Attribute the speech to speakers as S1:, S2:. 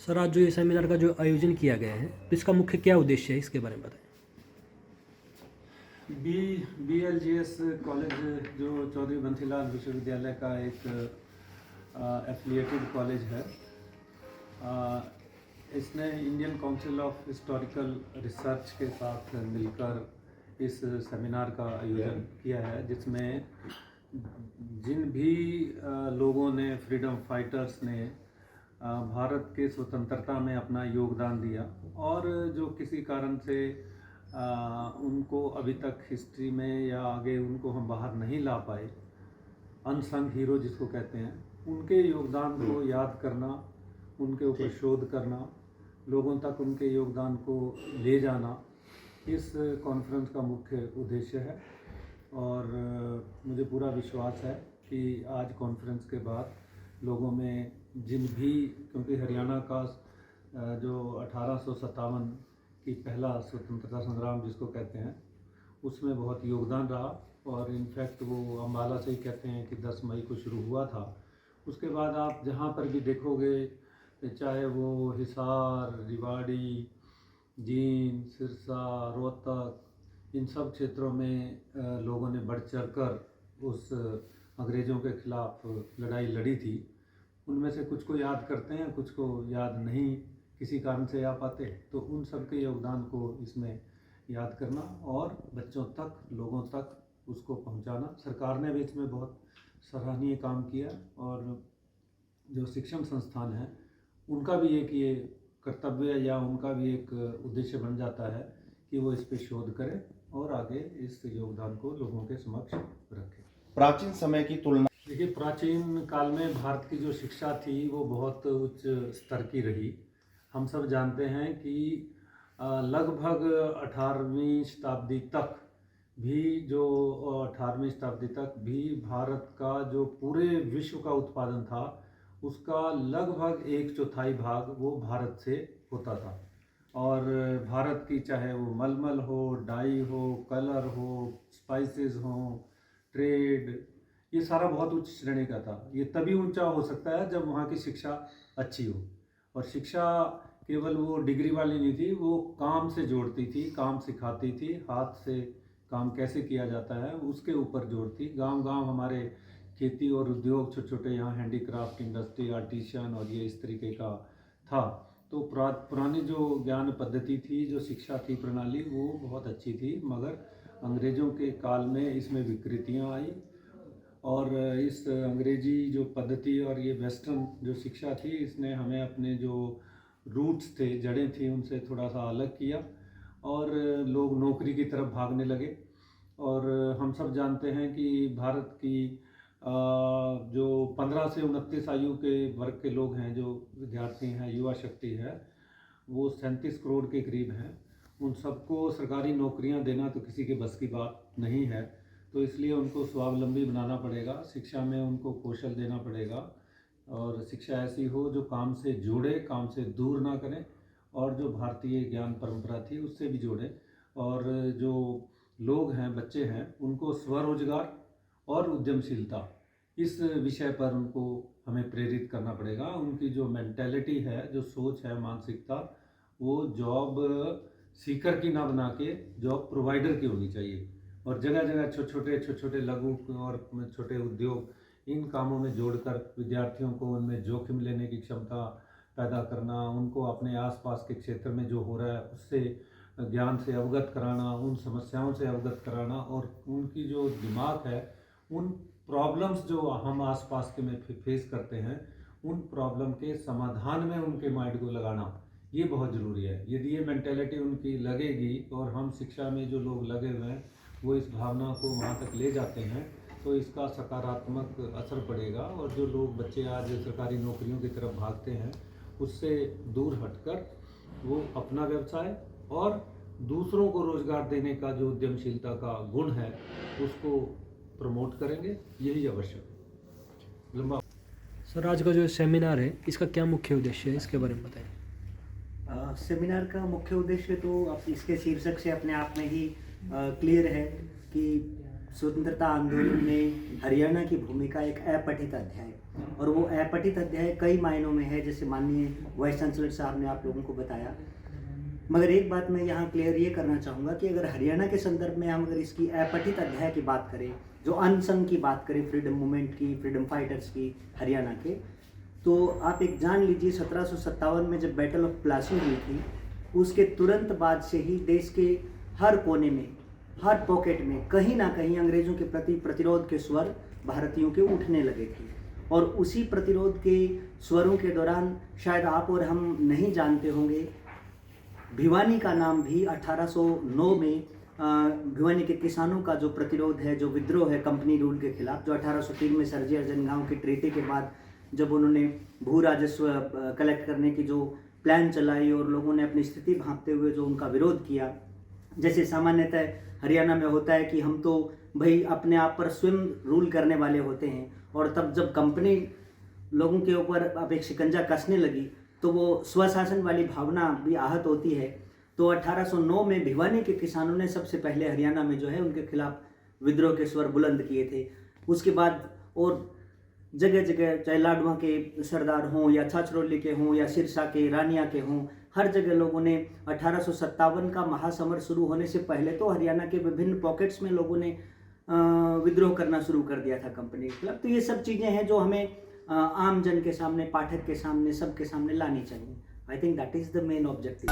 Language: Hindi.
S1: सर, आज जो ये सेमिनार का जो आयोजन किया गया है, तो इसका मुख्य क्या उद्देश्य है, इसके बारे में बताएं।
S2: BLGS कॉलेज जो चौधरी बंसीलाल विश्वविद्यालय का एक एफिलिएटेड कॉलेज है, इसने Indian council of historical research के साथ मिलकर इस सेमिनार का आयोजन किया है, जिसमें जिन भी लोगों ने, फ्रीडम फाइटर्स ने भारत के स्वतंत्रता में अपना योगदान दिया और जो किसी कारण से उनको अभी तक हिस्ट्री में या आगे उनको हम बाहर नहीं ला पाए, अनसंग हीरो जिसको कहते हैं, उनके योगदान को याद करना, उनके ऊपर शोध करना, लोगों तक उनके योगदान को ले जाना, इस कॉन्फ्रेंस का मुख्य उद्देश्य है। और मुझे पूरा विश्वास है कि आज कॉन्फ्रेंस के बाद लोगों में जिन भी, क्योंकि हरियाणा का जो 1857 की पहला स्वतंत्रता संग्राम जिसको कहते हैं, उसमें बहुत योगदान रहा और इनफैक्ट वो अम्बाला से ही कहते हैं कि 10 मई को शुरू हुआ था। उसके बाद आप जहाँ पर भी देखोगे, चाहे वो हिसार, रिवाड़ी, जींद, सिरसा, रोहतक, इन सब क्षेत्रों में लोगों ने बढ़ चढ़ कर उस अंग्रेज़ों के खिलाफ लड़ाई लड़ी थी। उनमें से कुछ को याद करते हैं, कुछ को याद नहीं किसी कारण से आ पाते, तो उन सब के योगदान को इसमें याद करना और बच्चों तक, लोगों तक उसको पहुंचाना। सरकार ने भी इसमें बहुत सराहनीय काम किया और जो शिक्षण संस्थान हैं उनका भी एक ये कर्तव्य या उनका भी एक उद्देश्य बन जाता है कि वो इस पे शोध करें और आगे इस योगदान को लोगों के समक्ष रखें।
S3: प्राचीन समय की तुलना,
S2: देखिए, प्राचीन काल में भारत की जो शिक्षा थी वो बहुत उच्च स्तर की रही। हम सब जानते हैं कि लगभग 18वीं शताब्दी तक भी, जो 18वीं शताब्दी तक भी भारत का जो पूरे विश्व का उत्पादन था उसका लगभग 1/4 भाग वो भारत से होता था। और भारत की, चाहे वो मलमल हो, डाई हो, कलर हो, स्पाइसेस हो, ट्रेड, ये सारा बहुत उच्च श्रेणी का था। ये तभी ऊंचा हो सकता है जब वहाँ की शिक्षा अच्छी हो। और शिक्षा केवल वो डिग्री वाली नहीं थी, वो काम से जोड़ती थी, काम सिखाती थी, हाथ से काम कैसे किया जाता है उसके ऊपर जोड़ती। गांव गांव हमारे खेती और उद्योग छोटे छोटे, यहाँ हैंडीक्राफ्ट इंडस्ट्री, आर्टिशन और ये इस तरीके का था। तो पुरानी जो ज्ञान पद्धति थी, जो शिक्षा की प्रणाली, वो बहुत अच्छी थी। मगर अंग्रेज़ों के काल में इसमें विकृतियाँ आई और इस अंग्रेजी जो पद्धति और ये वेस्टर्न जो शिक्षा थी, इसने हमें अपने जो रूट्स थे, जड़ें थी, उनसे थोड़ा सा अलग किया और लोग नौकरी की तरफ भागने लगे। और हम सब जानते हैं कि भारत की जो 15 से 29 आयु के वर्ग के लोग हैं, जो विद्यार्थी हैं, युवा शक्ति है, वो 37 करोड़ के करीब हैं। उन सबको सरकारी नौकरियां देना तो किसी के बस की बात नहीं है। तो इसलिए उनको स्वावलंबी बनाना पड़ेगा, शिक्षा में उनको कौशल देना पड़ेगा और शिक्षा ऐसी हो जो काम से जोड़े, काम से दूर ना करें और जो भारतीय ज्ञान परंपरा थी उससे भी जोड़े। और जो लोग हैं, बच्चे हैं, उनको स्वरोजगार और उद्यमशीलता, इस विषय पर उनको हमें प्रेरित करना पड़ेगा। उनकी जो मेंटेलिटी है, जो सोच है, मानसिकता, वो जॉब सीकर की ना बना के जॉब प्रोवाइडर की होनी चाहिए। और जगह जगह छोटे छोटे लघु और छोटे उद्योग, इन कामों में जोड़कर विद्यार्थियों को उनमें जोखिम लेने की क्षमता पैदा करना, उनको अपने आसपास के क्षेत्र में जो हो रहा है उससे ज्ञान से अवगत कराना, उन समस्याओं से अवगत कराना और उनकी जो दिमाग है, उन प्रॉब्लम्स जो हम आसपास के में फेस करते हैं, उन प्रॉब्लम के समाधान में उनके माइंड को लगाना, ये बहुत ज़रूरी है। यदि ये मेंटेलिटी उनकी लगेगी और हम शिक्षा में जो लोग लगे हुए हैं वो इस भावना को वहाँ तक ले जाते हैं, तो इसका सकारात्मक असर पड़ेगा। और जो लोग, बच्चे आज सरकारी नौकरियों की तरफ भागते हैं, उससे दूर हटकर वो अपना व्यवसाय और दूसरों को रोजगार देने का जो उद्यमशीलता का गुण है उसको प्रमोट करेंगे, यही आवश्यक है। लंबा
S1: सर, आज का जो सेमिनार है, इसका क्या मुख्य उद्देश्य है, इसके बारे में बताएं।
S4: सेमिनार का मुख्य उद्देश्य तो अब इसके शीर्षक से अपने आप में ही क्लियर है कि स्वतंत्रता आंदोलन में हरियाणा की भूमिका एक अपठित अध्याय, और वो अपठित अध्याय कई मायनों में है, जैसे माननीय वाइस चांसलर साहब ने आप लोगों को बताया। मगर एक बात मैं यहाँ क्लियर ये करना चाहूँगा कि अगर हरियाणा के संदर्भ में हम अगर इसकी अपठित अध्याय की बात करें, जो अनसंग की बात करें, फ्रीडम मूवमेंट की, फ्रीडम फाइटर्स की हरियाणा के, तो आप एक जान लीजिए 1757 में जब बैटल ऑफ प्लासी हुई थी, उसके तुरंत बाद से ही देश के हर कोने में, हर पॉकेट में कहीं ना कहीं अंग्रेज़ों के प्रति प्रतिरोध के स्वर भारतीयों के उठने लगे थे। और उसी प्रतिरोध के स्वरों के दौरान शायद आप और हम नहीं जानते होंगे, भिवानी का नाम भी 1809 में भिवानी के किसानों का जो प्रतिरोध है, जो विद्रोह है कंपनी रूल के खिलाफ, जो 1803 में सरजी अर्जनगांव की ट्रीटी के बाद जब उन्होंने भू राजस्व कलेक्ट करने की जो प्लान चलाई और लोगों ने अपनी स्थिति भांपते हुए जो उनका विरोध किया, जैसे सामान्यतः हरियाणा में होता है कि हम तो भाई अपने आप पर स्वयं रूल करने वाले होते हैं, और तब जब कंपनी लोगों के ऊपर अब एक शिकंजा कसने लगी तो वो स्वशासन वाली भावना भी आहत होती है। तो 1809 में भिवानी के किसानों ने सबसे पहले हरियाणा में जो है उनके खिलाफ विद्रोह के स्वर बुलंद किए थे। उसके बाद और जगह जगह, चाहे लाडवा के सरदार हों या छाछरौली के हों या सिरसा के, रानिया के हों, हर जगह लोगों ने 1857 का महासमर शुरू होने से पहले तो हरियाणा के विभिन्न पॉकेट्स में लोगों ने विद्रोह करना शुरू कर दिया था कंपनी के खिलाफ। तो ये सब चीज़ें हैं जो हमें आम जन के सामने, पाठक के सामने, सबके सामने लानी चाहिए। I think that is the main objective.